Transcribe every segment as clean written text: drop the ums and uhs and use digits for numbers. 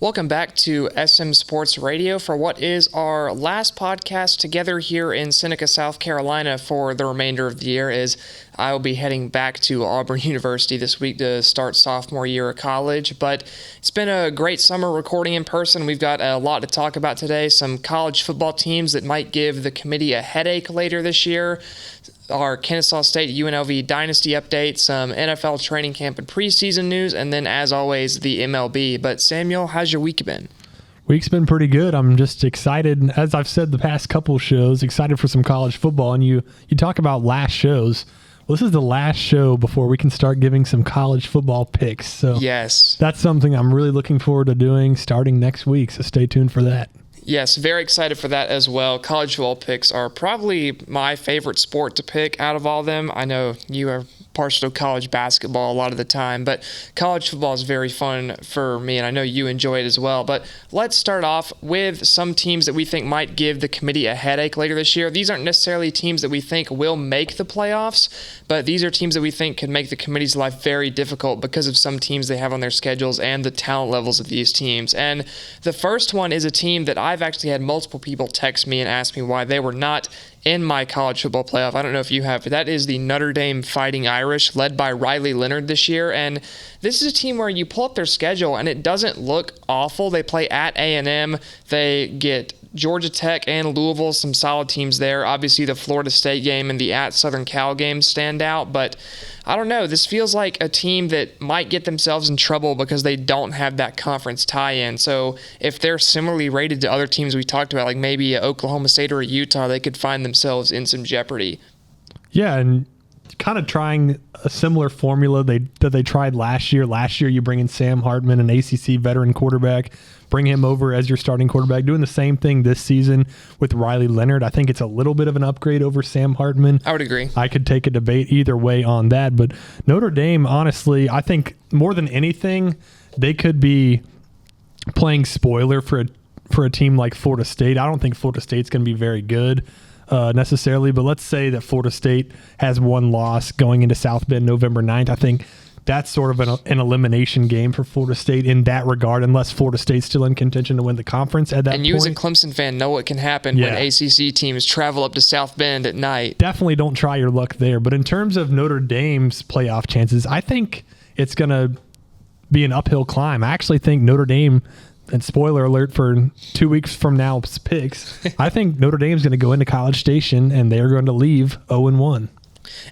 Welcome back to SM Sports Radio for what is our last podcast together here in Seneca, South Carolina for the remainder of the year, as I will be heading back to Auburn University this week to start sophomore year of college. But it's been a great summer recording in person. We've got a lot to talk about today. Some college football teams that might give the committee a headache later this year. Our Kennesaw State UNLV Dynasty update, some NFL training camp and preseason news, and then, as always, the MLB. But, Samuel, how's your week been? Week's been pretty good. I'm just excited, as I've said the past couple shows, excited for some college football. And you talk about last shows. Well, this is the last show before we can start giving some college football picks. So yes, that's something I'm really looking forward to doing starting next week. So stay tuned for that. Yes, very excited for that as well. College football picks are probably my favorite sport to pick out of all of them. I know you are partial to college basketball a lot of the time, but college football is very fun for me, and I know you enjoy it as well. But let's start off with some teams that we think might give the committee a headache later this year. These aren't necessarily teams that we think will make the playoffs, but these are teams that we think could make the committee's life very difficult because of some teams they have on their schedules and the talent levels of these teams. And the first one is a team that I've actually had multiple people text me and ask me why they were not in my college football playoff. I don't know if you have, but that is the Notre Dame Fighting Irish, led by Riley Leonard this year. And this is a team where you pull up their schedule and it doesn't look awful. They play at A&M. They get Georgia Tech and Louisville, some solid teams there. Obviously, the Florida State game and the at Southern Cal game stand out, but I don't know. This feels like a team that might get themselves in trouble because they don't have that conference tie-in. So if they're similarly rated to other teams we talked about, like maybe Oklahoma State or Utah, they could find themselves in some jeopardy. Yeah, and kind of trying a similar formula that they tried last year. Last year, you bring in Sam Hartman, an ACC veteran quarterback, bring him over as your starting quarterback, doing the same thing this season with Riley Leonard. I think it's a little bit of an upgrade over Sam Hartman. I would agree. I could take a debate either way on that, but Notre Dame, honestly, I think more than anything, they could be playing spoiler for a team like Florida State. I don't think Florida State's going to be very good necessarily, but let's say that Florida State has one loss going into South Bend November 9th. I think that's sort of an elimination game for Florida State in that regard, unless Florida State's still in contention to win the conference at that point. And you as a Clemson fan know what can happen when ACC teams travel up to South Bend at night. Definitely don't try your luck there. But in terms of Notre Dame's playoff chances, I think it's going to be an uphill climb. I actually think Notre Dame, and spoiler alert for 2 weeks from now's picks, I think Notre Dame's going to go into College Station and they're going to leave 0-1.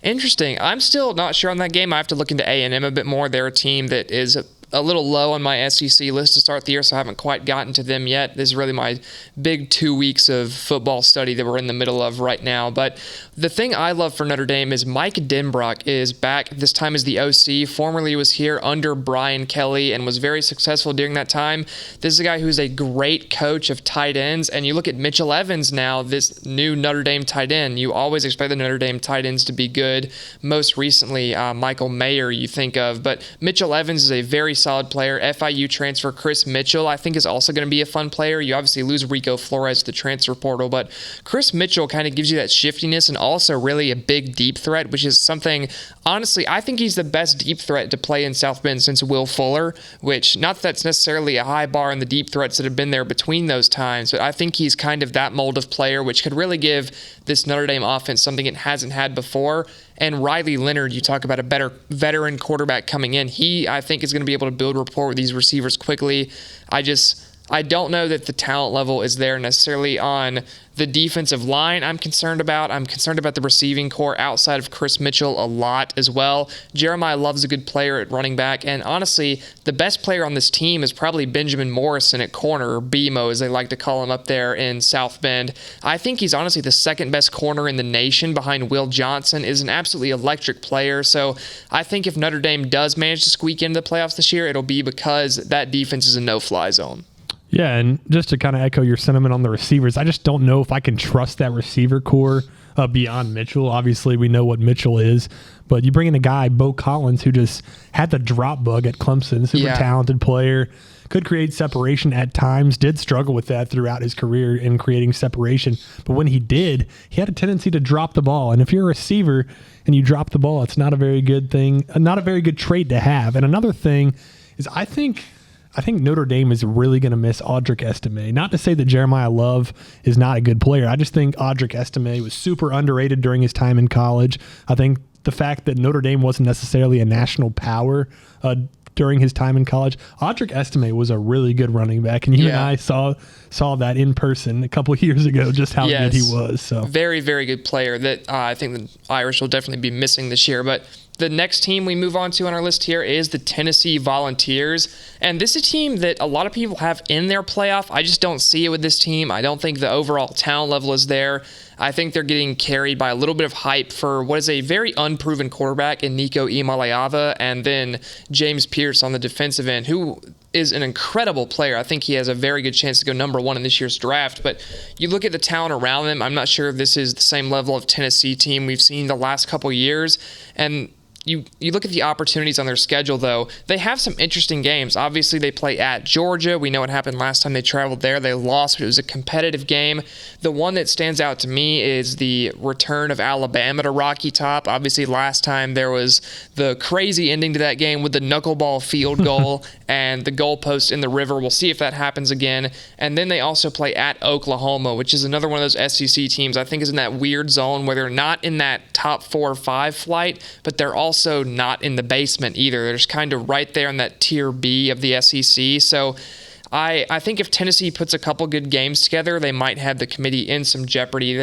Interesting. I'm still not sure on that game. I have to look into A&M a bit more. They're a team that is a little low on my SEC list to start the year, so I haven't quite gotten to them yet. This is really my big 2 weeks of football study that we're in the middle of right now. But the thing I love for Notre Dame is Mike Denbrock is back this time as the OC. Formerly was here under Brian Kelly and was very successful during that time. This is a guy who's a great coach of tight ends, and you look at Mitchell Evans now, this new Notre Dame tight end. You always expect the Notre Dame tight ends to be good. Most recently, Michael Mayer you think of, but Mitchell Evans is a very solid player. FIU transfer Chris Mitchell, I think, is also going to be a fun player. You obviously lose Rico Flores to the transfer portal, but Chris Mitchell kind of gives you that shiftiness and also really a big deep threat, which is something, honestly, I think he's the best deep threat to play in South Bend since Will Fuller, which, not that that's necessarily a high bar in the deep threats that have been there between those times, but I think he's kind of that mold of player, which could really give this Notre Dame offense something it hasn't had before. And Riley Leonard, you talk about a better veteran quarterback coming in. He, I think, is going to be able to build rapport with these receivers quickly. I don't know that the talent level is there necessarily on the defensive line I'm concerned about. I'm concerned about the receiving core outside of Chris Mitchell a lot as well. Jeremiah Love's a good player at running back. And honestly, the best player on this team is probably Benjamin Morrison at corner, or BMO as they like to call him up there in South Bend. I think he's honestly the second best corner in the nation behind Will Johnson, is an absolutely electric player. So I think if Notre Dame does manage to squeak into the playoffs this year, it'll be because that defense is a no-fly zone. Yeah, and just to kind of echo your sentiment on the receivers, I just don't know if I can trust that receiver core beyond Mitchell. Obviously, we know what Mitchell is, but you bring in a guy, Bo Collins, who just had the drop bug at Clemson, super talented player, could create separation at times, did struggle with that throughout his career in creating separation. But when he did, he had a tendency to drop the ball. And if you're a receiver and you drop the ball, it's not a very good thing, not a very good trait to have. And another thing is I think I think Notre Dame is really going to miss Audric Estime. Not to say that Jeremiah Love is not a good player. I just think Audric Estime was super underrated during his time in college. I think the fact that Notre Dame wasn't necessarily a national power during his time in college, Audric Estime was a really good running back, and you and I saw that in person a couple of years ago, just how good he was. So very, very good player that I think the Irish will definitely be missing this year. But the next team we move on to on our list here is the Tennessee Volunteers. And this is a team that a lot of people have in their playoff. I just don't see it with this team. I don't think the overall talent level is there. I think they're getting carried by a little bit of hype for what is a very unproven quarterback in Nico Imaliava, and then James Pierce on the defensive end, who is an incredible player. I think he has a very good chance to go number one in this year's draft. But you look at the talent around them, I'm not sure if this is the same level of Tennessee team we've seen the last couple years. And you look at the opportunities on their schedule, though. They have some interesting games. Obviously, they play at Georgia. We know what happened last time they traveled there. They lost, but it was a competitive game. The one that stands out to me is the return of Alabama to Rocky Top. Obviously, last time there was the crazy ending to that game with the knuckleball field goal and the goalpost in the river. We'll see if that happens again. And then they also play at Oklahoma, which is another one of those SEC teams I think is in that weird zone where they're not in that top 4 or 5 flight, but they're also not in the basement either. They're just kind of right there in that tier B of the SEC. So I think if Tennessee puts a couple good games together, they might have the committee in some jeopardy.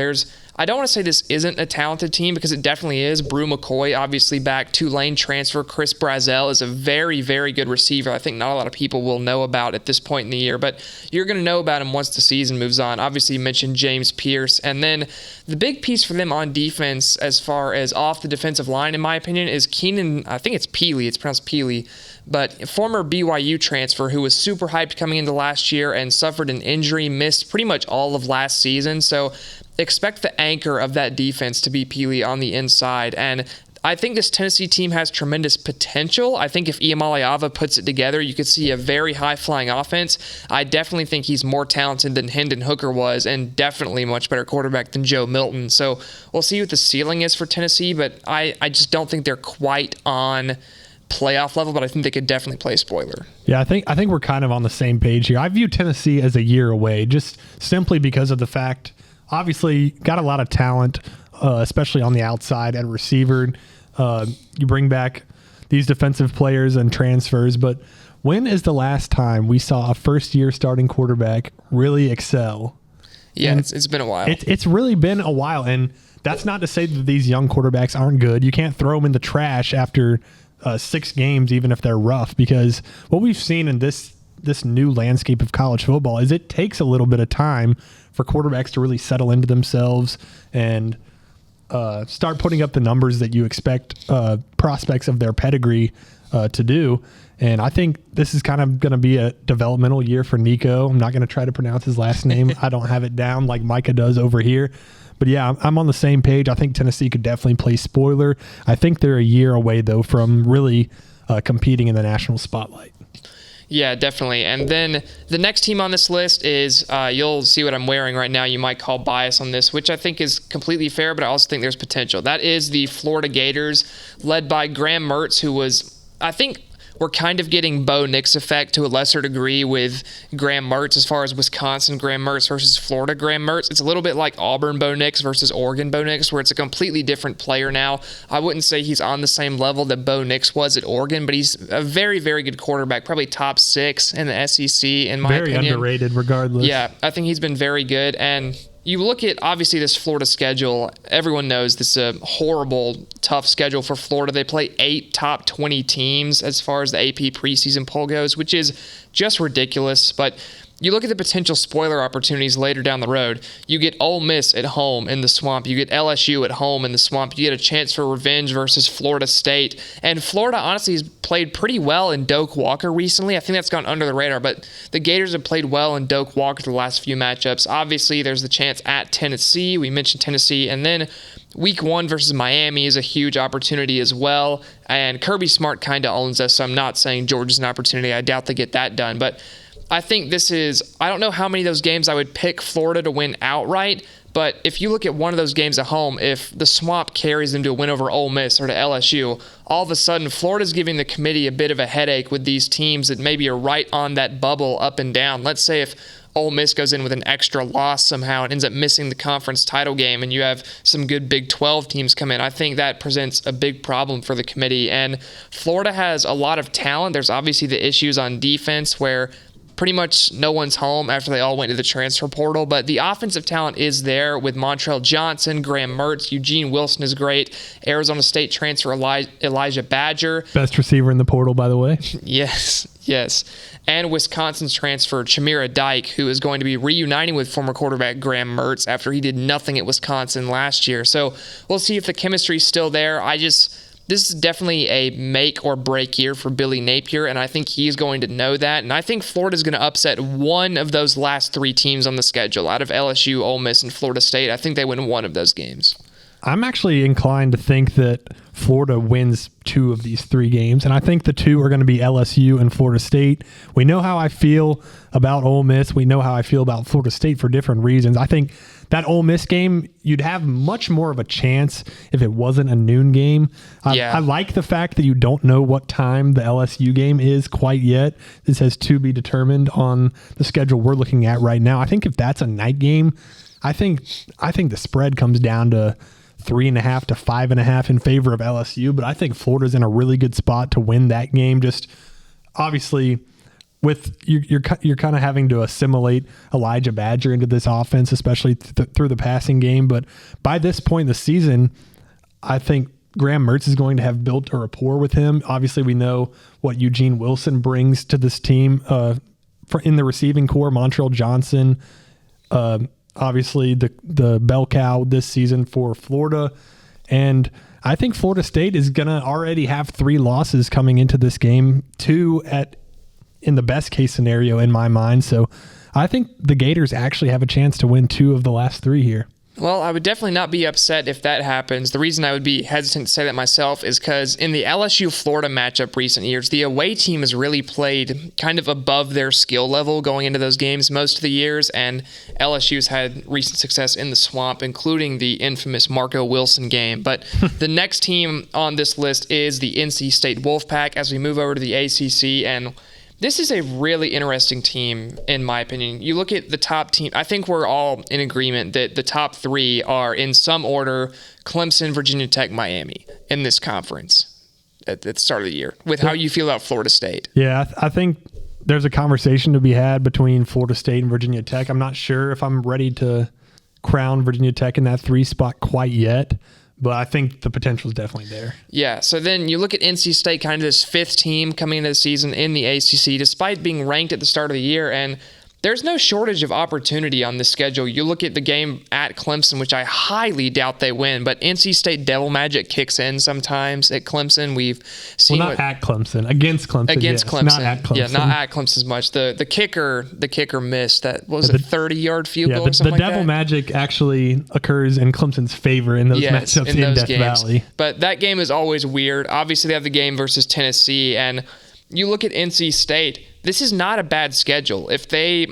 I don't want to say this isn't a talented team, because it definitely is. Brew McCoy, obviously back. Tulane transfer. Chris Brazzell is a very, very good receiver. I think not a lot of people will know about at this point in the year, but you're going to know about him once the season moves on. Obviously, you mentioned James Pierce. And then the big piece for them on defense, as far as off the defensive line, in my opinion, is Keenan, I think it's Peely. It's pronounced Peely. But former BYU transfer who was super hyped coming into last year and suffered an injury, missed pretty much all of last season. So expect the anchor of that defense to be Peely on the inside. And I think this Tennessee team has tremendous potential. I think if Imaliava puts it together, you could see a very high-flying offense. I definitely think he's more talented than Hendon Hooker was, and definitely a much better quarterback than Joe Milton. So we'll see what the ceiling is for Tennessee, but I just don't think they're quite on playoff level, but I think they could definitely play spoiler. Yeah, I think we're kind of on the same page here. I view Tennessee as a year away, just simply because of the fact, obviously, got a lot of talent, especially on the outside at receiver. You bring back these defensive players and transfers, but when is the last time we saw a first-year starting quarterback really excel? Yeah, it's been a while. It's really been a while, and that's not to say that these young quarterbacks aren't good. You can't throw them in the trash after 6 games, even if they're rough, because what we've seen in this new landscape of college football is it takes a little bit of time for quarterbacks to really settle into themselves and start putting up the numbers that you expect prospects of their pedigree to do. And I think this is kind of going to be a developmental year for Nico. I'm not going to try to pronounce his last name. I don't have it down like Micah does over here. But yeah, I'm on the same page. I think Tennessee could definitely play spoiler. I think they're a year away, though, from really competing in the national spotlight. Yeah, definitely. And then the next team on this list is, you'll see what I'm wearing right now. You might call bias on this, which I think is completely fair, but I also think there's potential. That is the Florida Gators, led by Graham Mertz, who was, I think, we're kind of getting Bo Nix effect to a lesser degree with Graham Mertz as far as Wisconsin Graham Mertz versus Florida Graham Mertz. It's a little bit like Auburn Bo Nix versus Oregon Bo Nix, where it's a completely different player now. I wouldn't say he's on the same level that Bo Nix was at Oregon, but he's a very, very good quarterback, probably top 6 in the SEC in my opinion. Very underrated regardless. Yeah, I think he's been very good. And you look at, obviously, this Florida schedule. Everyone knows this is a horrible, tough schedule for Florida. They play 8 top 20 teams as far as the AP preseason poll goes, which is just ridiculous. But you look at the potential spoiler opportunities later down the road. You get Ole Miss at home in the Swamp. You get LSU at home in the Swamp. You get a chance for revenge versus Florida State. And Florida, honestly, has played pretty well in Doak Walker recently. I think that's gone under the radar, but the Gators have played well in Doak Walker the last few matchups. Obviously, there's the chance at Tennessee. We mentioned Tennessee. And then Week 1 versus Miami is a huge opportunity as well. And Kirby Smart kind of owns us, so I'm not saying Georgia's an opportunity. I doubt they get that done. But I think this is, I don't know how many of those games I would pick Florida to win outright, But if you look at one of those games at home, if the Swamp carries them to a win over Ole Miss or to LSU, all of a sudden Florida's giving the committee a bit of a headache with these teams that maybe are right on that bubble up and down. Let's say if Ole Miss goes in with an extra loss somehow and ends up missing the conference title game, and you have some good Big 12 teams come in, I think that presents a big problem for the committee. And Florida has a lot of talent. There's obviously the issues on defense where pretty much no one's home after they all went to the transfer portal, but the offensive talent is there with Montrell Johnson, Graham Mertz, Eugene Wilson is great, Arizona State transfer Elijah Badger. Best receiver in the portal, by the way. Yes. And Wisconsin's transfer Chimera Dyke, who is going to be reuniting with former quarterback Graham Mertz after he did nothing at Wisconsin last year. So we'll see if the chemistry's still there. This is definitely a make or break year for Billy Napier, and I think he's going to know that. And I think Florida's going to upset one of those last three teams on the schedule. Out of LSU, Ole Miss, and Florida State, I think they win one of those games. I'm actually inclined to think that Florida wins two of these three games, and I think the two are going to be LSU and Florida State. We know how I feel about Ole Miss. We know how I feel about Florida State for different reasons. I think that Ole Miss game, you'd have much more of a chance if it wasn't a noon game. I like the fact that you don't know what time the LSU game is quite yet. It says to be determined on the schedule we're looking at right now. I think if that's a night game, I think the spread comes down to 3.5 to 5.5 in favor of LSU, but I think Florida's in a really good spot to win that game. Just obviously, with you're kind of having to assimilate Elijah Badger into this offense, especially through the passing game. But by this point in the season, I think Graham Mertz is going to have built a rapport with him. Obviously, we know what Eugene Wilson brings to this team in the receiving core. Montrell Johnson. Obviously the bell cow this season for Florida. And I think Florida State is going to already have 3 losses coming into this game, 2 in the best case scenario in my mind. So I think the Gators actually have a chance to win 2 of the last 3 here. Well, I would definitely not be upset if that happens. The reason I would be hesitant to say that myself is because in the LSU-Florida matchup recent years, the away team has really played kind of above their skill level going into those games most of the years, and LSU's had recent success in the Swamp, including the infamous Marco Wilson game. But the next team on this list is the NC State Wolfpack as we move over to the ACC, and this is a really interesting team, in my opinion. You look at the top team, I think we're all in agreement that the top 3 are, in some order, Clemson, Virginia Tech, Miami in this conference at the start of the year, with how you feel about Florida State. Yeah, I think there's a conversation to be had between Florida State and Virginia Tech. I'm not sure if I'm ready to crown Virginia Tech in that 3 spot quite yet, but I think the potential is definitely there. Yeah, so then you look at NC State, kind of this 5th team coming into the season in the ACC, despite being ranked at the start of the year, and there's no shortage of opportunity on this schedule. You look at the game at Clemson, which I highly doubt they win, but NC State Devil Magic kicks in sometimes at Clemson. We've seen at Clemson, against Clemson. Against Clemson. Not at Clemson. Yeah, not at Clemson as much. The kicker missed that. What was it, 30-yard field goal or something like that? The Devil Magic actually occurs in Clemson's favor in those matchups in Death Valley. But that game is always weird. Obviously, they have the game versus Tennessee, and you look at NC State. This is not a bad schedule. If they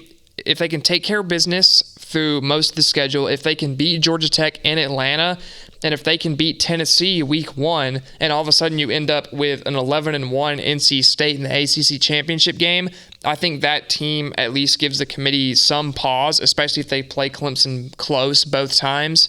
can take care of business through most of the schedule, if they can beat Georgia Tech in Atlanta, and if they can beat Tennessee week 1, and all of a sudden you end up with an 11-1 NC State in the ACC championship game, I think that team at least gives the committee some pause, especially if they play Clemson close both times.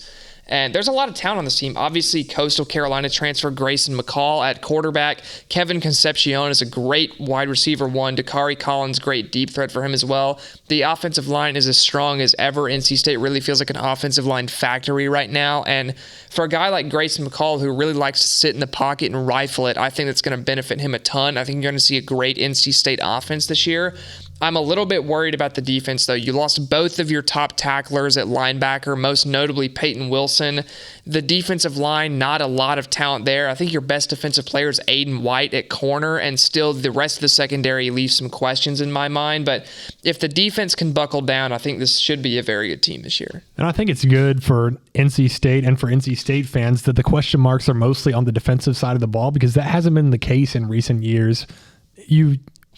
And there's a lot of talent on this team. Obviously, Coastal Carolina transfer Grayson McCall at quarterback. Kevin Concepcion is a great wide receiver 1. Dakari Collins, great deep threat for him as well. The offensive line is as strong as ever. NC State really feels like an offensive line factory right now. And for a guy like Grayson McCall, who really likes to sit in the pocket and rifle it, I think that's going to benefit him a ton. I think you're going to see a great NC State offense this year. I'm a little bit worried about the defense, though. You lost both of your top tacklers at linebacker, most notably Peyton Wilson. The defensive line, not a lot of talent there. I think your best defensive player is Aiden White at corner, and still the rest of the secondary leaves some questions in my mind. But if the defense can buckle down, I think this should be a very good team this year. And I think it's good for NC State and for NC State fans that the question marks are mostly on the defensive side of the ball, because that hasn't been the case in recent years.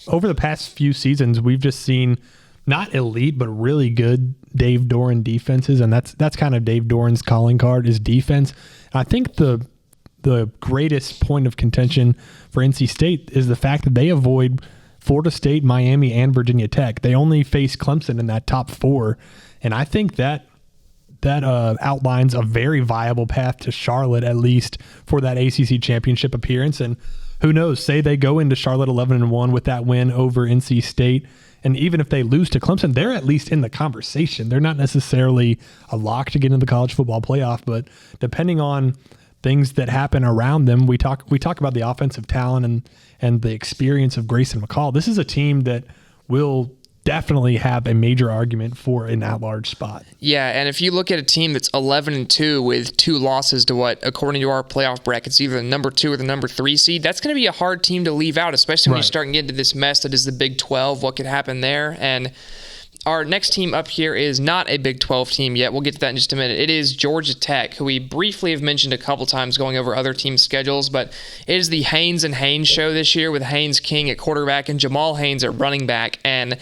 Over the past few seasons, we've just seen not elite, but really good Dave Doran defenses, and that's kind of Dave Doran's calling card is defense. And I think the greatest point of contention for NC State is the fact that they avoid Florida State, Miami, and Virginia Tech. They only face Clemson in that top 4, and I think that outlines a very viable path to Charlotte, at least for that ACC championship appearance. And who knows? Say they go into Charlotte 11-1 with that win over NC State. And even if they lose to Clemson, they're at least in the conversation. They're not necessarily a lock to get into the college football playoff, but depending on things that happen around them, we talk about the offensive talent and the experience of Grayson McCall. This is a team that will definitely have a major argument for an at-large spot. Yeah, and if you look at a team that's 11-2 with 2 losses to what, according to our playoff brackets, either the number 2 or the number 3 seed, that's going to be a hard team to leave out, especially when you start getting into this mess that is the Big 12, what could happen there. And our next team up here is not a Big 12 team yet. We'll get to that in just a minute. It is Georgia Tech, who we briefly have mentioned a couple times going over other team schedules, but it is the Haynes and Haynes show this year with Haynes King at quarterback and Jamal Haynes at running back. And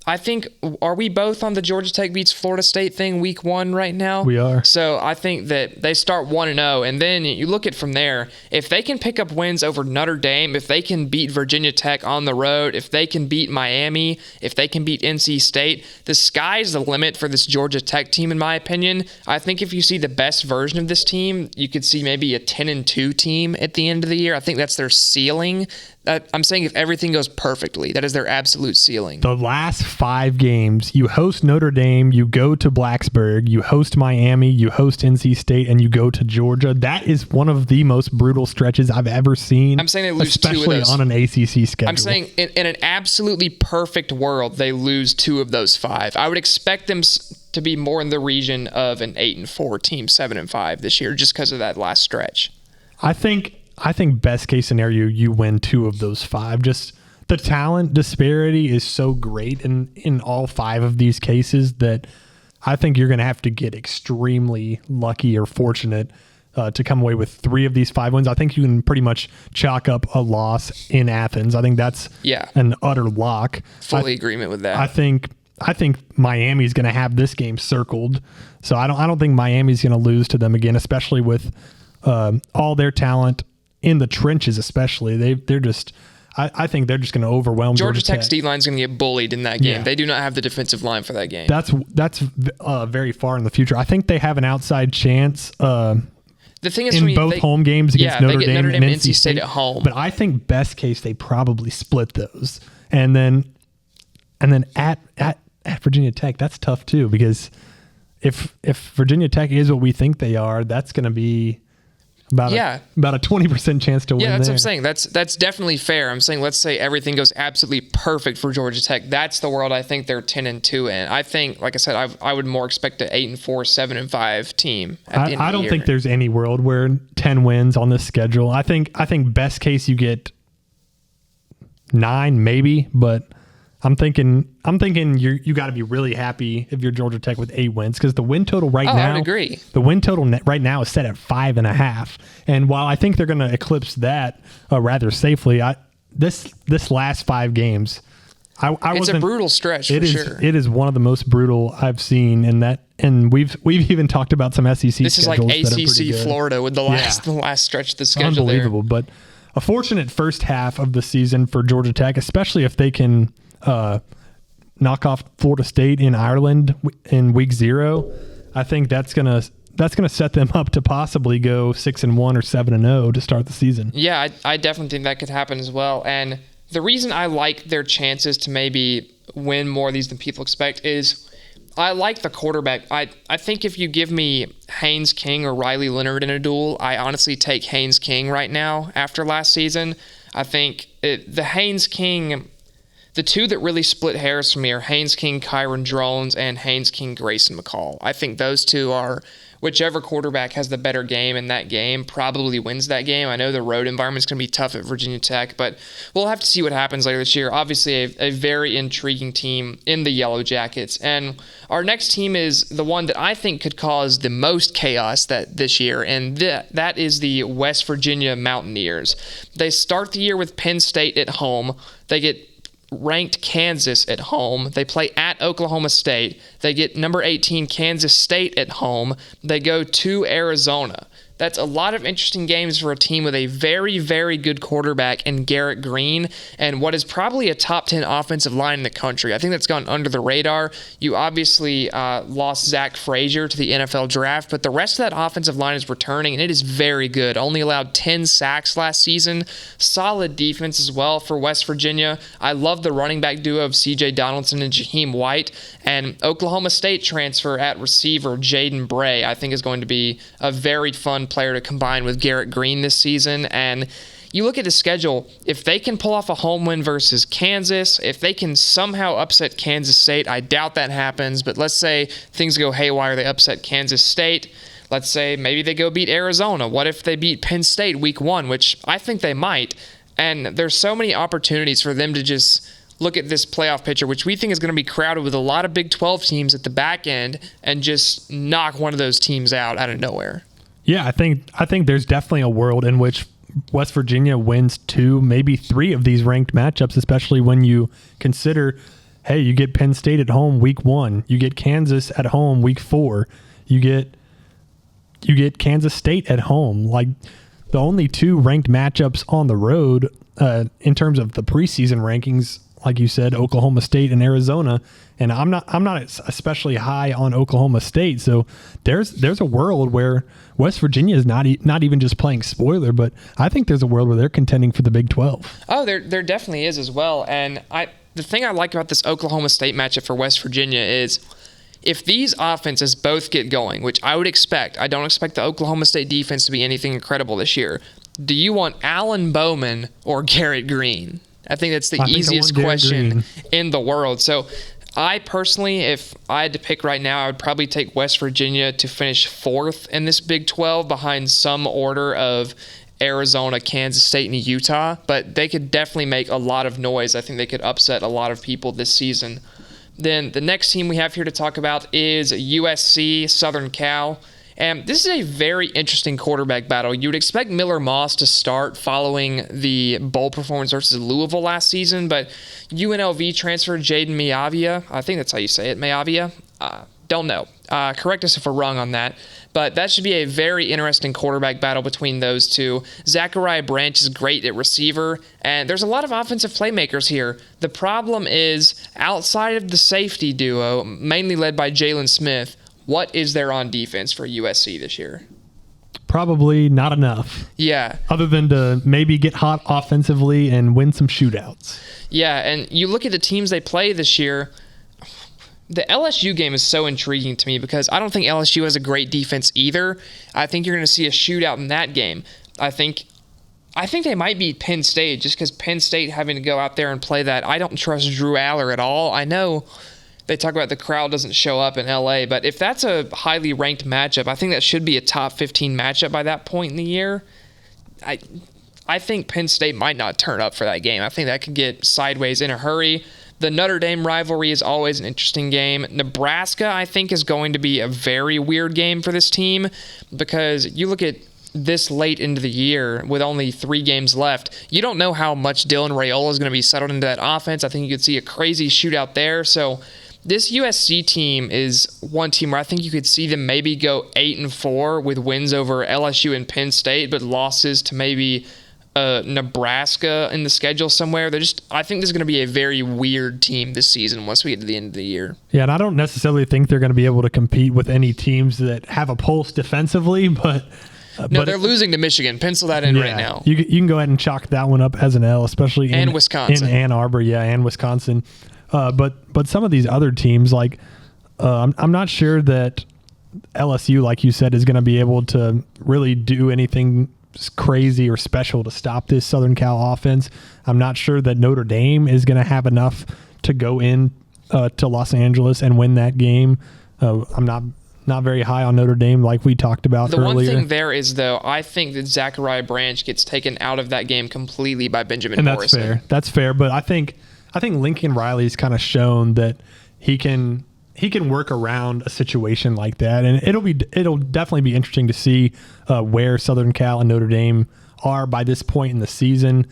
I think, are we both on the Georgia Tech beats Florida State thing week 1 right now? We are. So I think that they start 1-0, and then you look at from there. If they can pick up wins over Notre Dame, if they can beat Virginia Tech on the road, if they can beat Miami, if they can beat NC State, the sky's the limit for this Georgia Tech team, in my opinion. I think if you see the best version of this team, you could see maybe a 10-2 team at the end of the year. I think that's their ceiling. I'm saying if everything goes perfectly, that is their absolute ceiling. The last 5 games, you host Notre Dame, you go to Blacksburg, you host Miami, you host NC State, and you go to Georgia. That is one of the most brutal stretches I've ever seen. I'm saying they lose 2 of especially those. on an ACC schedule. I'm saying in an absolutely perfect world, they lose 2 of those 5. I would expect them to be more in the region of an 8-4 team, 7-5 this year, just because of that last stretch. I think best case scenario, you win 2 of those 5. Just the talent disparity is so great in all 5 of these cases that I think you're going to have to get extremely lucky or fortunate to come away with 3 of these 5 wins. I think you can pretty much chalk up a loss in Athens. I think that's an utter lock. Fully agreement with that. I think Miami's going to have this game circled. So I don't think Miami's going to lose to them again, especially with all their talent in the trenches, especially. They're just, I think they're just going to overwhelm Georgia Tech. Tech's D-line's going to get bullied in that game. Yeah. They do not have the defensive line for that game. That's very far in the future. I think they have an outside chance the thing is, in both home games against Notre Dame and NC State at home. But I think best case they probably split those, and then at Virginia Tech, that's tough too, because if Virginia Tech is what we think they are, that's going to be about a 20% chance to win. Yeah, that's there. what I'm saying. That's definitely fair. I'm saying, let's say everything goes absolutely perfect for Georgia Tech. That's the world I think they're 10-2 in. I think, like I said, I would more expect an 8-4, 7-5 team. I don't think there's any world where 10 wins on this schedule. I think best case you get 9 maybe, but I'm thinking you got to be really happy if you're Georgia Tech with 8 wins, because the win total now. I would agree. The win total right now is set at 5.5, and while I think they're going to eclipse that rather safely, this last 5 games, it's a brutal stretch for sure. It is one of the most brutal I've seen, and we've even talked about some SEC. This is like ACC Florida with the last stretch of the schedule. Unbelievable, but a fortunate first half of the season for Georgia Tech, especially if they can knock off Florida State in Ireland in week 0. I think that's gonna set them up to possibly go 6-1 or 7-0 to start the season. Yeah, I definitely think that could happen as well. And the reason I like their chances to maybe win more of these than people expect is I like the quarterback. I think if you give me Haynes King or Riley Leonard in a duel, I honestly take Haynes King right now after last season. I think the Haynes King, the 2 that really split hairs for me are Haynes King, Kyron Drones, and Haynes King, Grayson McCall. I think those 2 are, whichever quarterback has the better game in that game probably wins that game. I know the road environment is going to be tough at Virginia Tech, but we'll have to see what happens later this year. Obviously, a very intriguing team in the Yellow Jackets. And our next team is the one that I think could cause the most chaos this year, and that is the West Virginia Mountaineers. They start the year with Penn State at home. They get ranked Kansas at home. They play at Oklahoma State. They get number 18 Kansas State at home. They go to Arizona. That's a lot of interesting games for a team with a very, very good quarterback in Garrett Green and what is probably a top 10 offensive line in the country. I think that's gone under the radar. You obviously lost Zach Frazier to the NFL draft, but the rest of that offensive line is returning, and it is very good. Only allowed 10 sacks last season. Solid defense as well for West Virginia. I love the running back duo of C.J. Donaldson and Jaheim White, and Oklahoma State transfer at receiver Jaden Bray I think is going to be a very fun player to combine with Garrett Green this season. And you look at the schedule, if they can pull off a home win versus Kansas, if they can somehow upset Kansas State, I doubt that happens, but let's say things go haywire, they upset Kansas State. Let's say maybe they go beat Arizona. What if they beat Penn State week 1, which I think they might. And there's so many opportunities for them to just look at this playoff picture, which we think is going to be crowded with a lot of Big 12 teams at the back end, and just knock one of those teams out of nowhere. Yeah, I think there's definitely a world in which West Virginia wins 2, maybe 3 of these ranked matchups, especially when you consider, hey, you get Penn State at home week 1, you get Kansas at home week 4, you get Kansas State at home. Like, the only 2 ranked matchups on the road in terms of the preseason rankings, like you said, Oklahoma State and Arizona. And I'm not especially high on Oklahoma State. So there's a world where West Virginia is not even just playing spoiler, but I think there's a world where they're contending for the Big 12. Oh, there definitely is as well. And the thing I like about this Oklahoma State matchup for West Virginia is if these offenses both get going, which I would expect, I don't expect the Oklahoma State defense to be anything incredible this year. Do you want Alan Bowman or Garrett Green? I think that's the easiest question in the world. So I personally, if I had to pick right now, I would probably take West Virginia to finish 4th in this Big 12 behind some order of Arizona, Kansas State, and Utah. But they could definitely make a lot of noise. I think they could upset a lot of people this season. Then the next team we have here to talk about is USC, Southern Cal. And this is a very interesting quarterback battle. You would expect Miller Moss to start following the bowl performance versus Louisville last season, but UNLV transfer Jaden Miavia, I think that's how you say it, Miavia, don't know. Correct us if we're wrong on that. But that should be a very interesting quarterback battle between those two. Zachariah Branch is great at receiver, and there's a lot of offensive playmakers here. The problem is, outside of the safety duo, mainly led by Jalen Smith, what is there on defense for USC this year? Probably not enough. Yeah. Other than to maybe get hot offensively and win some shootouts. Yeah, and you look at the teams they play this year, the LSU game is so intriguing to me because I don't think LSU has a great defense either. I think you're going to see a shootout in that game. I think they might beat Penn State just because Penn State having to go out there and play that. I don't trust Drew Aller at all. I know they talk about the crowd doesn't show up in LA, but if that's a highly ranked matchup, I think that should be a top 15 matchup by that point in the year. I think Penn State might not turn up for that game. I think that could get sideways in a hurry. The Notre Dame rivalry is always an interesting game. Nebraska, I think, is going to be a very weird game for this team because you look at this late into the year with only 3 games left, you don't know how much Dylan Raiola is going to be settled into that offense. I think you could see a crazy shootout there. So this USC team is one team where I think you could see them maybe go 8-4 with wins over LSU and Penn State, but losses to maybe Nebraska in the schedule somewhere. I think this is going to be a very weird team this season once we get to the end of the year. Yeah, and I don't necessarily think they're going to be able to compete with any teams that have a pulse defensively, but no, they're losing to Michigan. Pencil that in right now. You can go ahead and chalk that one up as an L, especially in Wisconsin. In Ann Arbor, and Wisconsin. But some of these other teams, like I'm not sure that LSU, like you said, is going to be able to really do anything crazy or special to stop this Southern Cal offense. I'm not sure that Notre Dame is going to have enough to go in to Los Angeles and win that game. I'm not very high on Notre Dame, like we talked about earlier. The one thing there is, though, I think that Zachariah Branch gets taken out of that game completely by Benjamin Morrison. That's fair. But I think Lincoln Riley's kind of shown that he can work around a situation like that, and it'll definitely be interesting to see where Southern Cal and Notre Dame are by this point in the season.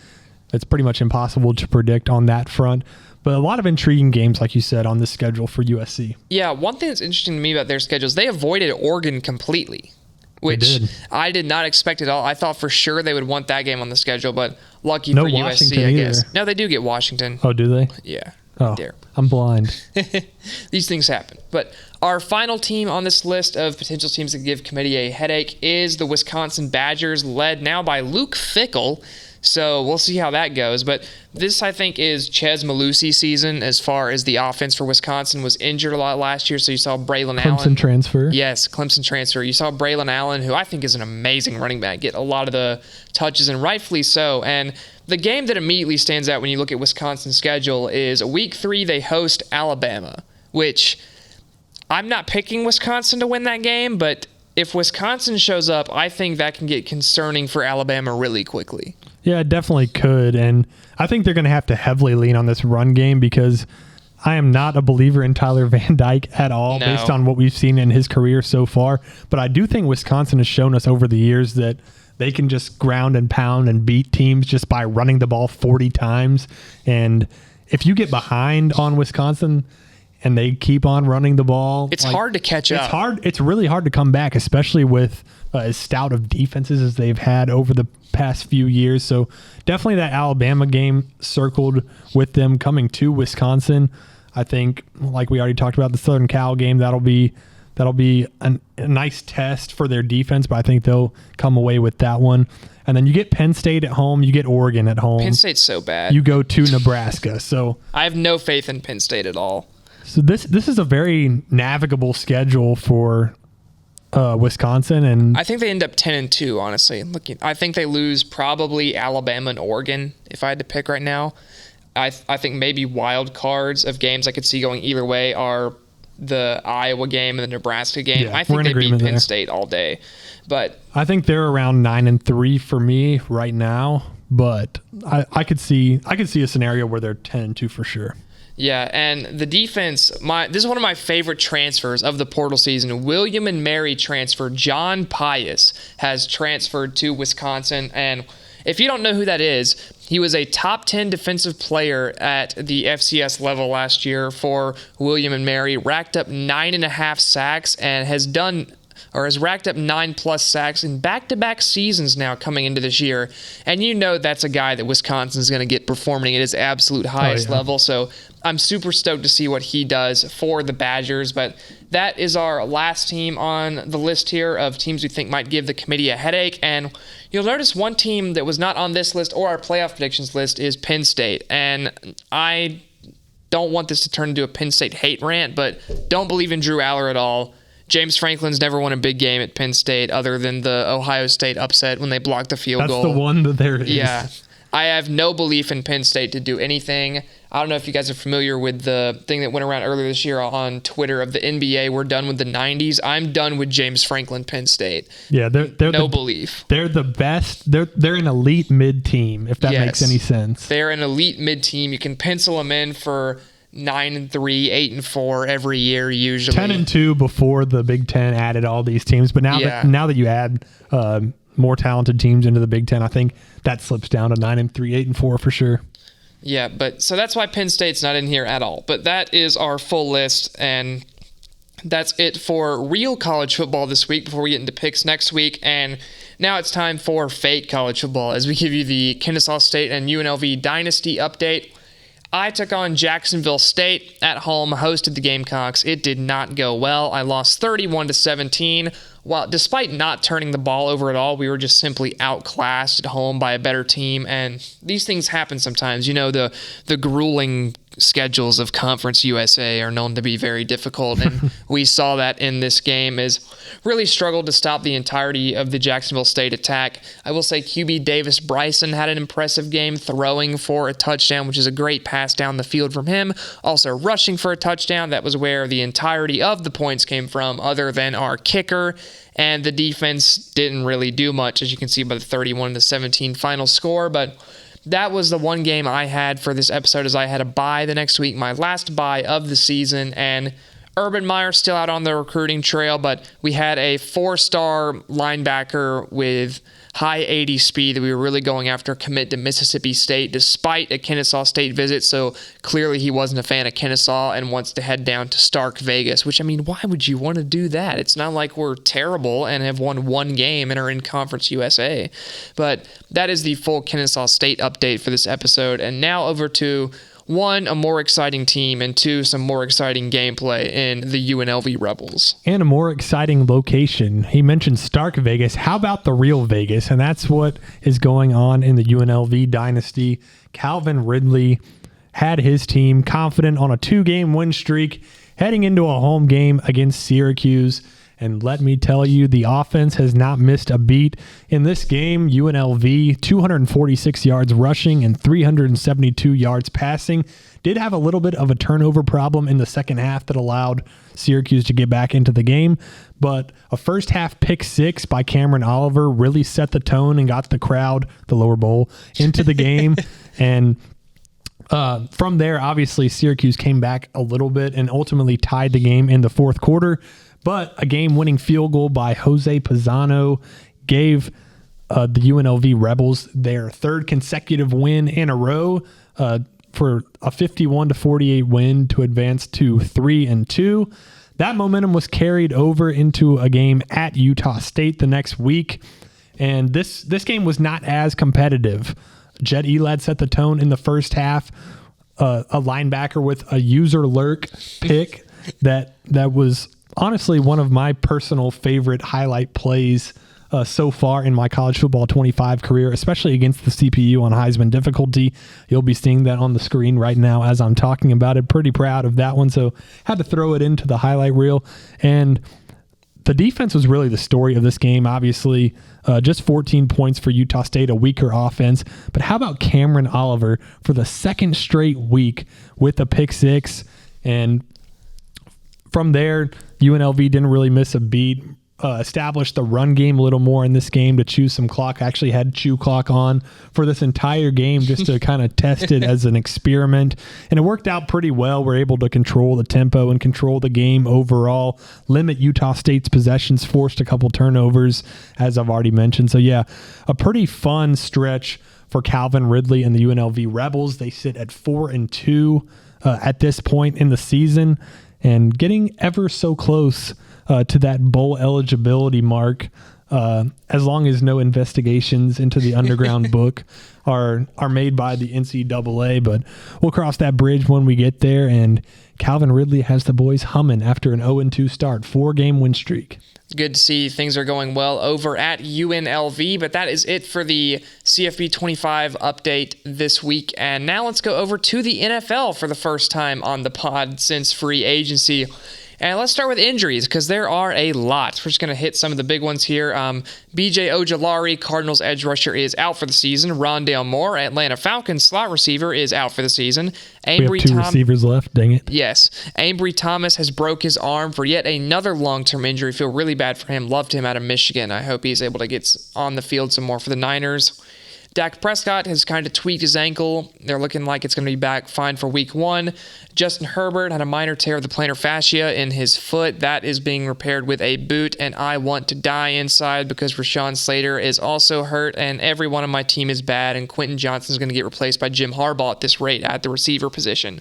it's pretty much impossible to predict on that front. But a lot of intriguing games, like you said, on the schedule for USC. Yeah, one thing that's interesting to me about their schedules, they avoided Oregon completely, which I did not expect at all. I thought for sure they would want that game on the schedule, but lucky for USC, I guess. No, they do get Washington. Oh, do they? Yeah. Oh, I'm blind. These things happen. But our final team on this list of potential teams that give committee a headache is the Wisconsin Badgers, led now by Luke Fickell. So we'll see how that goes. But this, I think, is Ches Malusi season as far as the offense for Wisconsin. Was injured a lot last year, so you saw Braylon Allen. Clemson transfer. Yes, Clemson transfer. You saw Braylon Allen, who I think is an amazing running back, get a lot of the touches, and rightfully so. And the game that immediately stands out when you look at Wisconsin's schedule is Week 3 they host Alabama, which I'm not picking Wisconsin to win that game, but if Wisconsin shows up, I think that can get concerning for Alabama really quickly. Yeah, it definitely could. And I think they're going to have to heavily lean on this run game because I am not a believer in Tyler Van Dyke at all based on what we've seen in his career so far. But I do think Wisconsin has shown us over the years that they can just ground and pound and beat teams just by running the ball 40 times. And if you get behind on Wisconsin and they keep on running the ball, it's hard to catch up. It's really hard to come back, especially with as stout of defenses as they've had over the past few years. So definitely that Alabama game circled with them coming to Wisconsin. I think, like we already talked about, the Southern Cal game, that'll be a nice test for their defense, but I think they'll come away with that one. And then you get Penn State at home, you get Oregon at home. Penn State's so bad. You go to Nebraska. So I have no faith in Penn State at all. So this is a very navigable schedule for Wisconsin, and I think they end up 10-2. Honestly, I think they lose probably Alabama and Oregon. If I had to pick right now, I think maybe wild cards of games I could see going either way are the Iowa game and the Nebraska game. Yeah, I think they beat Penn there. State all day, but I think they're around 9-3 for me right now. But I could see a scenario where they're 10-2 for sure. Yeah, and the defense, this is one of my favorite transfers of the portal season. William and Mary transfer. John Pius has transferred to Wisconsin, and if you don't know who that is, he was a top 10 defensive player at the FCS level last year for William and Mary, racked up 9.5 sacks, and has racked up 9+ sacks in back-to-back seasons now coming into this year. And you know that's a guy that Wisconsin's going to get performing at his absolute highest level. So I'm super stoked to see what he does for the Badgers. But that is our last team on the list here of teams we think might give the committee a headache. And you'll notice one team that was not on this list or our playoff predictions list is Penn State. And I don't want this to turn into a Penn State hate rant, but don't believe in Drew Aller at all. James Franklin's never won a big game at Penn State other than the Ohio State upset when they blocked the field goal. That's the one that there is. Yeah. I have no belief in Penn State to do anything. I don't know if you guys are familiar with the thing that went around earlier this year on Twitter of the NBA. We're done with the 90s. I'm done with James Franklin, Penn State. Yeah, they're no belief. They're the best. They're an elite mid team, if that makes any sense. They're an elite mid team. You can pencil them in for 9-3, 8-4 every year usually. 10-2 before the Big Ten added all these teams, but now that you add more talented teams into the Big Ten, I think that slips down to 9-3, 8-4 for sure. Yeah, but so that's why Penn State's not in here at all. But that is our full list, and that's it for real college football this week before we get into picks next week. And now it's time for fake college football as we give you the Kennesaw State and UNLV Dynasty update. I took on Jacksonville State at home, hosted the Gamecocks. It did not go well. I lost 31-17. While despite not turning the ball over at all, we were just simply outclassed at home by a better team. And these things happen sometimes. You know, the grueling schedules of Conference USA are known to be very difficult, and we saw that in this game as really struggled to stop the entirety of the Jacksonville State attack. I will say QB Davis Bryson had an impressive game, throwing for a touchdown, which is a great pass down the field from him. Also rushing for a touchdown. That was where the entirety of the points came from, other than our kicker. And the defense didn't really do much, as you can see by the 31-17 final score, but that was the one game I had for this episode, as I had a bye the next week, my last bye of the season, and Urban Meyer still out on the recruiting trail, but we had a 4-star linebacker with high 80 speed that we were really going after, commit to Mississippi State despite a Kennesaw State visit. So clearly he wasn't a fan of Kennesaw and wants to head down to Stark Vegas, which, I mean, why would you want to do that? It's not like we're terrible and have won one game and are in Conference USA. But that is the full Kennesaw State update for this episode. And now over to 1, a more exciting team, and 2, some more exciting gameplay in the UNLV Rebels. And a more exciting location. He mentioned Stark Vegas. How about the real Vegas? And that's what is going on in the UNLV Dynasty. Calvin Ridley had his team confident on a 2-game win streak heading into a home game against Syracuse. And let me tell you, the offense has not missed a beat. In this game, UNLV, 246 yards rushing and 372 yards passing. Did have a little bit of a turnover problem in the second half that allowed Syracuse to get back into the game. But a first half pick 6 by Cameron Oliver really set the tone and got the crowd, the lower bowl, into the game. And from there, obviously, Syracuse came back a little bit and ultimately tied the game in the fourth quarter. But a game-winning field goal by Jose Pisano gave the UNLV Rebels their 3rd consecutive win in a row for a 51-48 win to advance to 3-2. That momentum was carried over into a game at Utah State the next week, and this game was not as competitive. Jet Elad set the tone in the first half. A linebacker with a user lurk pick that was honestly one of my personal favorite highlight plays so far in my college football 25 career, especially against the CPU on Heisman difficulty. You'll be seeing that on the screen right now as I'm talking about it. Pretty proud of that one, so had to throw it into the highlight reel. And the defense was really the story of this game. Obviously, just 14 points for Utah State, a weaker offense. But how about Cameron Oliver for the 2nd straight week with a pick 6? And from there, UNLV didn't really miss a beat. Established the run game a little more in this game to chew some clock. Actually had chew clock on for this entire game just to kind of test it as an experiment. And it worked out pretty well. We're able to control the tempo and control the game overall, limit Utah State's possessions, forced a couple turnovers, as I've already mentioned. So yeah, a pretty fun stretch for Calvin Ridley and the UNLV Rebels. They sit at 4-2 at this point in the season, and getting ever so close to that bowl eligibility mark, as long as no investigations into the underground book are made by the NCAA. But we'll cross that bridge when we get there. And Calvin Ridley has the boys humming after an 0-2 start, 4-game win streak. Good to see things are going well over at UNLV, but that is it for the CFB 25 update this week. And now let's go over to the NFL for the first time on the pod since free agency. And let's start with injuries, because there are a lot. We're just going to hit some of the big ones here. B.J. Ojulari, Cardinals edge rusher, is out for the season. Rondale Moore, Atlanta Falcons slot receiver, is out for the season. We have 2 receivers left, dang it. Yes. Ambry Thomas has broke his arm for yet another long-term injury. Feel really bad for him. Loved him out of Michigan. I hope he's able to get on the field some more for the Niners. Dak Prescott has kind of tweaked his ankle. They're looking like it's going to be back fine for week 1. Justin Herbert had a minor tear of the plantar fascia in his foot. That is being repaired with a boot, and I want to die inside because Rashawn Slater is also hurt, and everyone on my team is bad, and Quentin Johnson is going to get replaced by Jim Harbaugh at this rate at the receiver position.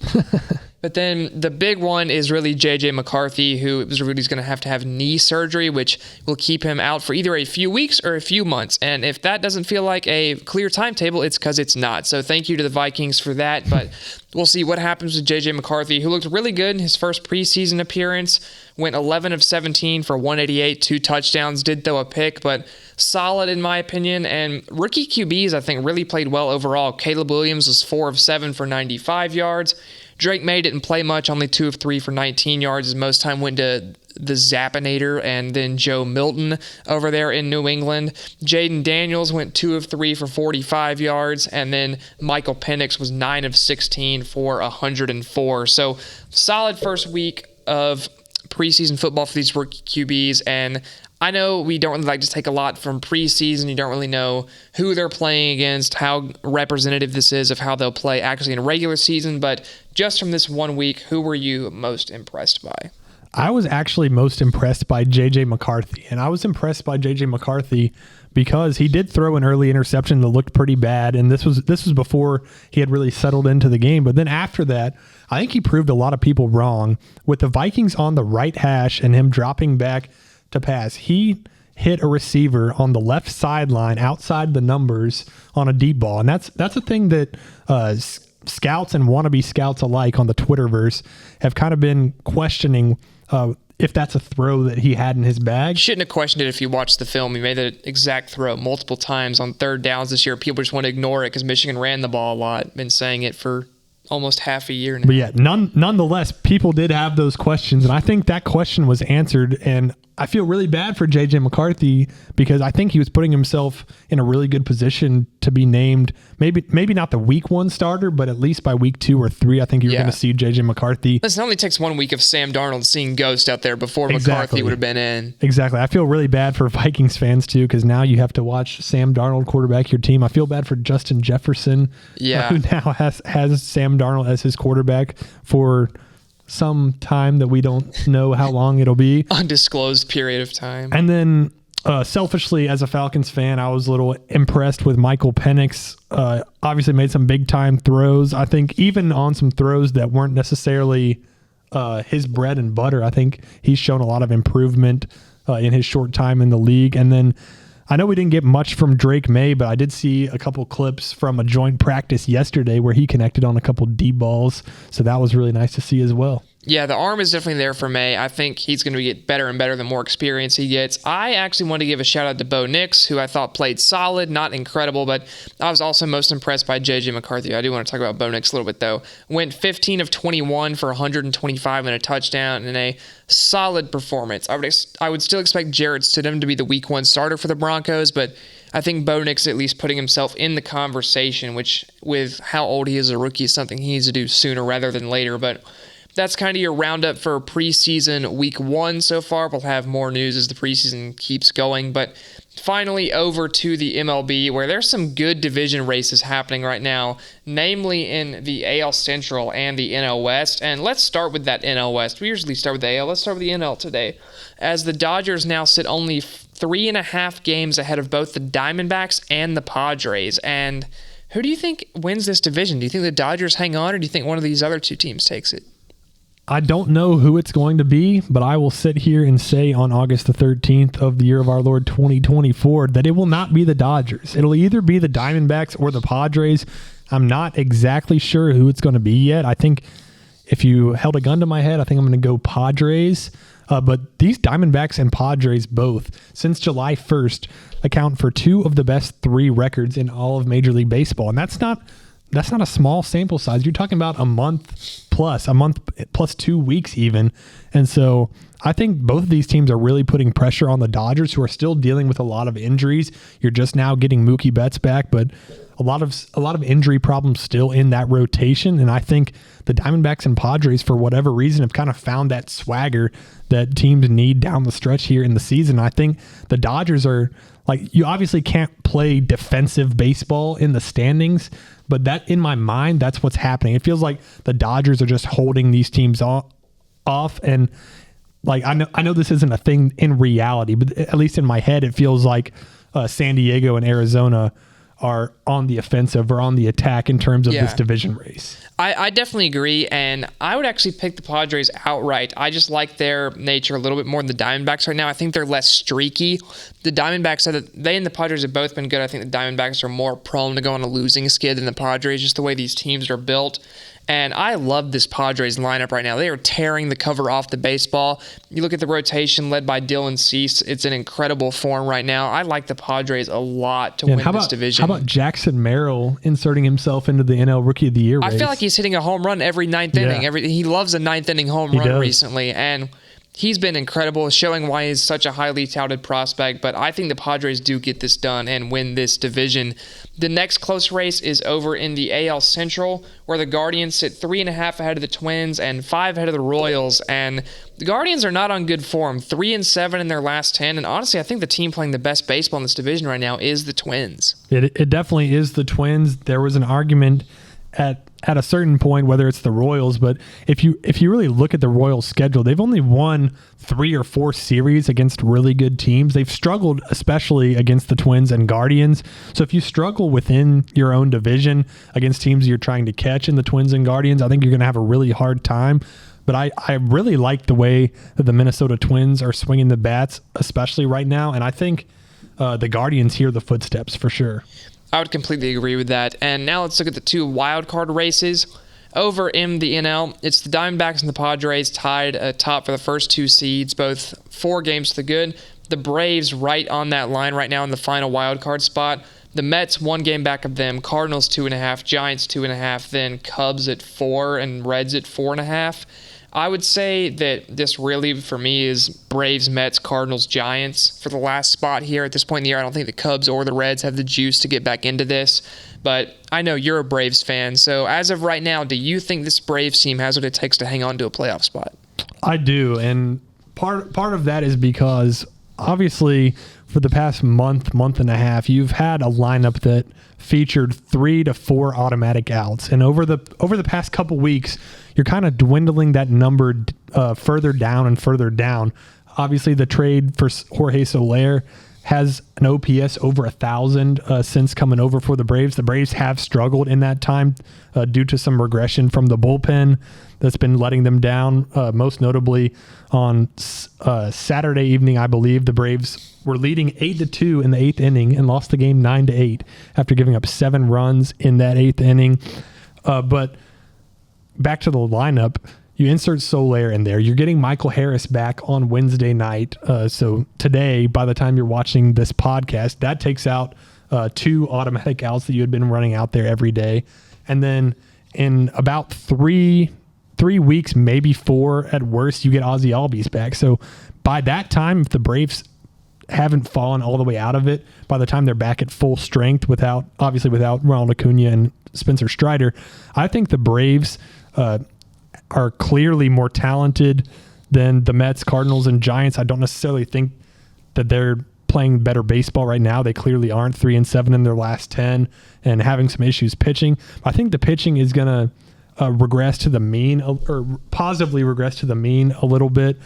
But then the big one is really J.J. McCarthy, who is really going to have knee surgery, which will keep him out for either a few weeks or a few months. And if that doesn't feel like a clear timetable, it's because it's not. So thank you to the Vikings for that. But we'll see what happens with J.J. McCarthy, who looked really good in his first preseason appearance. Went 11 of 17 for 188, 2 touchdowns, did throw a pick, but solid in my opinion. And rookie QBs, I think, really played well overall. Caleb Williams was 4 of 7 for 95 yards. Drake May didn't play much, only 2 of 3 for 19 yards. His most time went to the Zappinator and then Joe Milton over there in New England. Jaden Daniels went 2 of 3 for 45 yards, and then Michael Penix was 9 of 16 for 104. So solid first week of preseason football for these rookie QBs, and I know we don't really like to take a lot from preseason. You don't really know who they're playing against, how representative this is of how they'll play actually in a regular season, but just from this 1 week, who were you most impressed by? I was actually most impressed by J.J. McCarthy. And I was impressed by J.J. McCarthy because he did throw an early interception that looked pretty bad. And this was before he had really settled into the game. But then after that, I think he proved a lot of people wrong. With the Vikings on the right hash and him dropping back to pass, he hit a receiver on the left sideline outside the numbers on a deep ball. And that's a thing that scouts and wannabe scouts alike on the Twitterverse have kind of been questioning if that's a throw that he had in his bag. Shouldn't have questioned it if you watched the film. He made that exact throw multiple times on third downs this year. People just want to ignore it because Michigan ran the ball a lot. Been saying it for almost half a year now. But yeah, nonetheless, people did have those questions, and I think that question was answered. And I feel really bad for J.J. McCarthy because I think he was putting himself in a really good position to be named, maybe not the week 1 starter, but at least by week 2 or 3, I think you're going to see J.J. McCarthy. Listen, it only takes 1 week of Sam Darnold seeing ghost out there before McCarthy would have been in. Exactly. I feel really bad for Vikings fans too because now you have to watch Sam Darnold quarterback your team. I feel bad for Justin Jefferson, who now has Sam Darnold as his quarterback for some time that we don't know how long it'll be. Undisclosed period of time. And then selfishly, as a Falcons fan, I was a little impressed with Michael Penix. Obviously made some big-time throws. I think even on some throws that weren't necessarily his bread and butter, I think he's shown a lot of improvement in his short time in the league. And then I know we didn't get much from Drake May, but I did see a couple clips from a joint practice yesterday where he connected on a couple deep balls. So that was really nice to see as well. Yeah, the arm is definitely there for May. I think he's going to get better and better the more experience he gets. I actually want to give a shout out to Bo Nix, who I thought played solid, not incredible, but I was also most impressed by J.J. McCarthy. I do want to talk about Bo Nix a little bit, though. Went 15 of 21 for 125 and a touchdown in a solid performance. I would still expect Jarrett Stidham to be the week 1 starter for the Broncos, but I think Bo Nix at least putting himself in the conversation, which with how old he is as a rookie is something he needs to do sooner rather than later, but that's kind of your roundup for preseason week 1 so far. We'll have more news as the preseason keeps going. But finally, over to the MLB, where there's some good division races happening right now, namely in the AL Central and the NL West. And let's start with that NL West. We usually start with the AL. Let's start with the NL today, as the Dodgers now sit only 3.5 games ahead of both the Diamondbacks and the Padres. And who do you think wins this division? Do you think the Dodgers hang on, or do you think one of these other 2 teams takes it? I don't know who it's going to be, but I will sit here and say on August the 13th of the year of our Lord 2024 that it will not be the Dodgers. It'll either be the Diamondbacks or the Padres. I'm not exactly sure who it's going to be yet. I think if you held a gun to my head, I think I'm going to go Padres. But these Diamondbacks and Padres both, since July 1st, account for 2 of the best 3 records in all of Major League Baseball. And that's not a small sample size. You're talking about a month plus 2 weeks even. And so I think both of these teams are really putting pressure on the Dodgers, who are still dealing with a lot of injuries. You're just now getting Mookie Betts back, but a lot of injury problems still in that rotation. And I think the Diamondbacks and Padres, for whatever reason, have kind of found that swagger that teams need down the stretch here in the season. I think the Dodgers are you obviously can't play defensive baseball in the standings, but that, in my mind, that's what's happening. It feels like the Dodgers are just holding these teams off. And I know this isn't a thing in reality, but at least in my head, it feels like San Diego and Arizona are on the offensive or on the attack in terms of this division race. I definitely agree, and I would actually pick the Padres outright. I just like their nature a little bit more than the Diamondbacks right now. I think they're less streaky. The Diamondbacks, they and the Padres have both been good. I think the Diamondbacks are more prone to go on a losing skid than the Padres, just the way these teams are built. And I love this Padres lineup right now. They are tearing the cover off the baseball. You look at the rotation led by Dylan Cease. It's in incredible form right now. I like the Padres a lot to win this division. How about Jackson Merrill inserting himself into the NL Rookie of the Year race? I feel like he's hitting a home run every ninth inning. He loves a ninth inning home run recently. And he's been incredible, showing why he's such a highly touted prospect. But I think the Padres do get this done and win this division. The next close race is over in the AL Central, where the Guardians sit 3.5 ahead of the Twins and 5 ahead of the Royals. And the Guardians are not on good form, 3-7 in their last 10. And honestly, I think the team playing the best baseball in this division right now is the Twins. It definitely is the Twins. There was an argument at at a certain point, whether it's the Royals, but if you really look at the Royals schedule, they've only won 3 or 4 series against really good teams. They've struggled especially against the Twins and Guardians. So if you struggle within your own division against teams you're trying to catch in the Twins and Guardians, I think you're going to have a really hard time. But I really like the way that the Minnesota Twins are swinging the bats, especially right now. And I think the Guardians hear the footsteps for sure. I would completely agree with that. And now let's look at the 2 wild card races. Over in the NL, it's the Diamondbacks and the Padres tied atop for the first 2 seeds, both 4 games to the good. The Braves right on that line right now in the final wild card spot. The Mets 1 game back of them, Cardinals 2.5, Giants 2.5, then Cubs at 4 and Reds at 4.5. I would say that this really, for me, is Braves, Mets, Cardinals, Giants for the last spot here. At this point in the year, I don't think the Cubs or the Reds have the juice to get back into this. But I know you're a Braves fan. So as of right now, do you think this Braves team has what it takes to hang on to a playoff spot? I do. And part of that is because, obviously, for the past month and a half, you've had a lineup that featured 3 to 4 automatic outs. And over the past couple weeks, you're kind of dwindling that number further down and further down. Obviously, the trade for Jorge Soler has an OPS over 1,000 since coming over for the Braves. The Braves have struggled in that time due to some regression from the bullpen that's been letting them down. Most notably on Saturday evening, I believe, the Braves were leading 8-2 in the 8th inning and lost the game 9-8 after giving up 7 runs in that 8th inning. But back to the lineup, you insert Soler in there. You're getting Michael Harris back on Wednesday night. So today, by the time you're watching this podcast, that takes out 2 automatic outs that you had been running out there every day. And then in about 3 weeks, maybe 4 at worst, you get Ozzie Albies back. So by that time, if the Braves haven't fallen all the way out of it, by the time they're back at full strength without Ronald Acuna and Spencer Strider, I think the Braves are clearly more talented than the Mets, Cardinals, and Giants. I don't necessarily think that they're playing better baseball right now. They clearly aren't. 3-7 in their last 10 and having some issues pitching. I think the pitching is going to regress to the mean, or positively regress to the mean a little bit.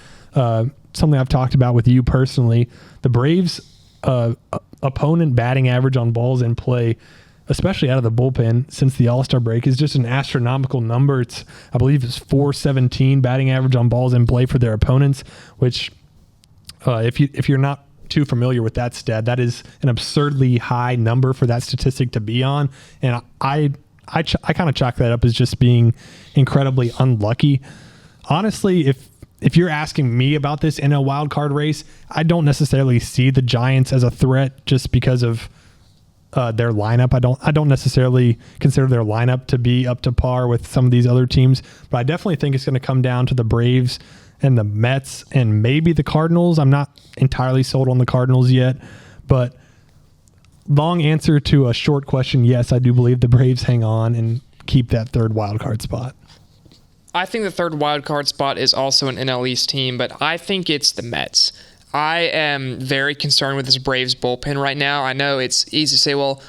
Something I've talked about with you personally. The Braves' opponent batting average on balls in play, especially out of the bullpen since the All-Star break, is just an astronomical number. I believe it's .417 batting average on balls in play for their opponents, which if you're not too familiar with that stat, that is an absurdly high number for that statistic to be on. And I kind of chalk that up as just being incredibly unlucky. Honestly, if you're asking me about this in a wild card race, I don't necessarily see the Giants as a threat just because of their lineup. I don't necessarily consider their lineup to be up to par with some of these other teams, but I definitely think it's going to come down to the Braves and the Mets and maybe the Cardinals. I'm not entirely sold on the Cardinals yet, but long answer to a short question, yes, I do believe the Braves hang on and keep that 3rd wild card spot. I think the 3rd wild card spot is also an NL East team, but I think it's the Mets. I am very concerned with this Braves bullpen right now. I know it's easy to say, well,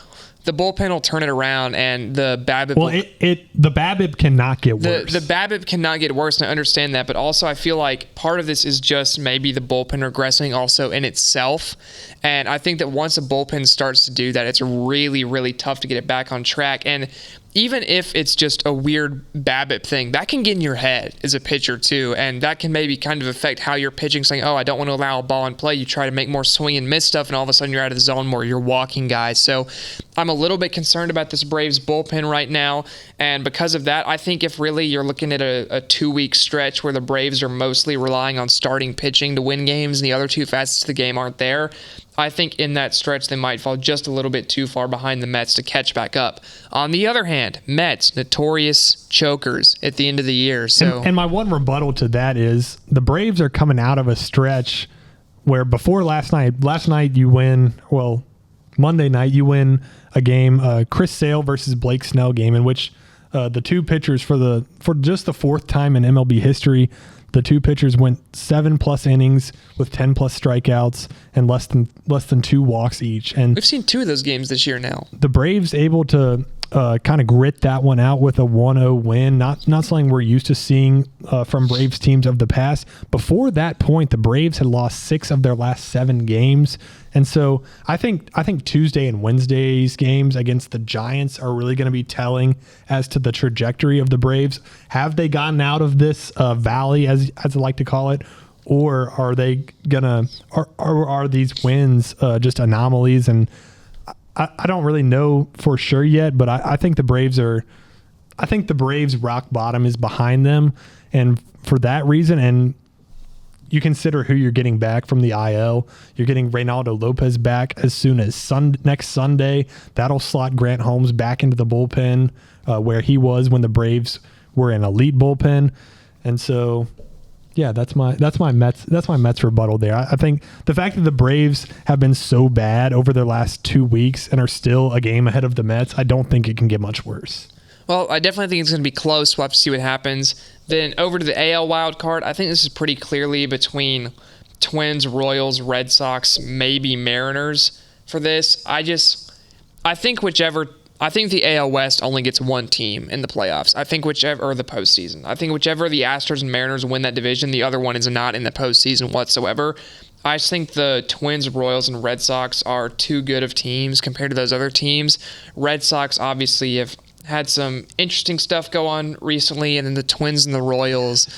the bullpen will turn it around, and the BABIP. Well, the BABIP cannot get worse. The BABIP cannot get worse, and I understand that. But also, I feel like part of this is just maybe the bullpen regressing also in itself. And I think that once a bullpen starts to do that, it's really, really tough to get it back on track. And even if it's just a weird BABIP thing, that can get in your head as a pitcher too, and that can maybe kind of affect how you're pitching, saying, oh, I don't want to allow a ball in play. You try to make more swing and miss stuff, and all of a sudden you're out of the zone more. You're walking guys. So I'm a little bit concerned about this Braves bullpen right now, and because of that, I think if really you're looking at a 2-week stretch where the Braves are mostly relying on starting pitching to win games and the other 2 facets of the game aren't there, I think in that stretch they might fall just a little bit too far behind the Mets to catch back up. On the other hand, Mets, notorious chokers at the end of the year. So, and my one rebuttal to that is the Braves are coming out of a stretch where before last night you win, well, Monday night you win a game, Chris Sale versus Blake Snell game, in which the 2 pitchers for just the 4th time in MLB history, the 2 pitchers went 7+ innings with 10+ strikeouts and less than 2 walks each. And we've seen 2 of those games this year now. The Braves able to kind of grit that one out with a 1-0 win. Not something we're used to seeing from Braves teams of the past. Before that point, the Braves had lost 6 of their last 7 games. And so I think Tuesday and Wednesday's games against the Giants are really going to be telling as to the trajectory of the Braves. Have they gotten out of this valley, as I like to call it, or are they gonna are these wins just anomalies? And I don't really know for sure yet, but I think the Braves rock bottom is behind them, and for that reason, and you consider who you're getting back from the IL. You're getting Reynaldo Lopez back as soon as next Sunday. That'll slot Grant Holmes back into the bullpen where he was when the Braves were an elite bullpen. And so, yeah, that's my Mets rebuttal there. I think the fact that the Braves have been so bad over their last 2 weeks and are still a game ahead of the Mets, I don't think it can get much worse. Well, I definitely think it's going to be close. We'll have to see what happens. Then over to the AL wild card, I think this is pretty clearly between Twins, Royals, Red Sox, maybe Mariners for this. I think the AL West only gets one team in the playoffs. Or the postseason. I think whichever the Astros and Mariners win that division, the other one is not in the postseason whatsoever. I just think the Twins, Royals, and Red Sox are too good of teams compared to those other teams. Red Sox obviously have had some interesting stuff go on recently, and then the Twins and the Royals,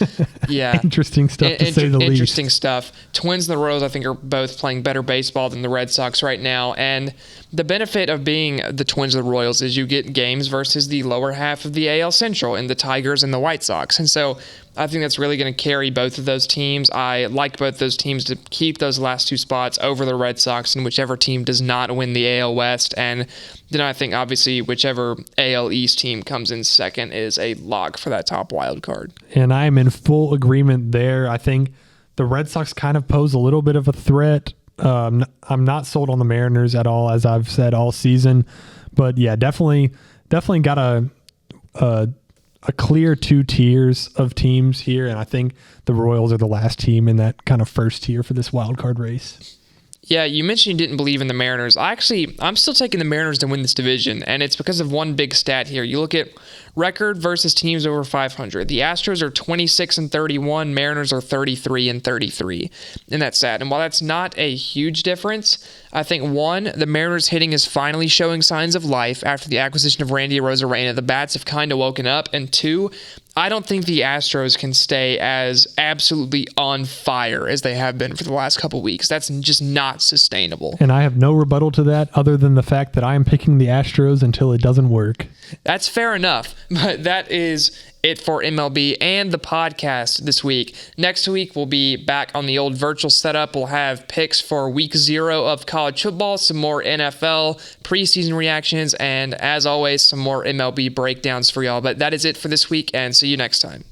yeah. Interesting stuff, to say the least. Interesting stuff. Twins and the Royals, I think, are both playing better baseball than the Red Sox right now, and the benefit of being the Twins and the Royals is you get games versus the lower half of the AL Central and the Tigers and the White Sox, and so I think that's really going to carry both of those teams. I like both those teams to keep those last 2 spots over the Red Sox, and whichever team does not win the AL West. And then I think, obviously, whichever AL East team comes in second is a lock for that top wild card. And I'm in full agreement there. I think the Red Sox kind of pose a little bit of a threat. I'm not sold on the Mariners at all, as I've said all season. But, yeah, definitely got a clear 2 tiers of teams here, and I think the Royals are the last team in that kind of first tier for this wild card race. Yeah, you mentioned you didn't believe in the Mariners. I'm still taking the Mariners to win this division, and it's because of one big stat here. You look at record versus teams over 500. The Astros are 26-31, Mariners are 33-33 in that stat. And while that's not a huge difference, I think, one, the Mariners hitting is finally showing signs of life after the acquisition of Randy Arozarena. The bats have kind of woken up. And 2, I don't think the Astros can stay as absolutely on fire as they have been for the last couple weeks. That's just not sustainable. And I have no rebuttal to that other than the fact that I am picking the Astros until it doesn't work. That's fair enough, but that is it for MLB and the podcast this week. Next week, we'll be back on the old virtual setup. We'll have picks for week 0 of college football, some more NFL, preseason reactions, and as always, some more MLB breakdowns for y'all. But that is it for this week, and see you next time.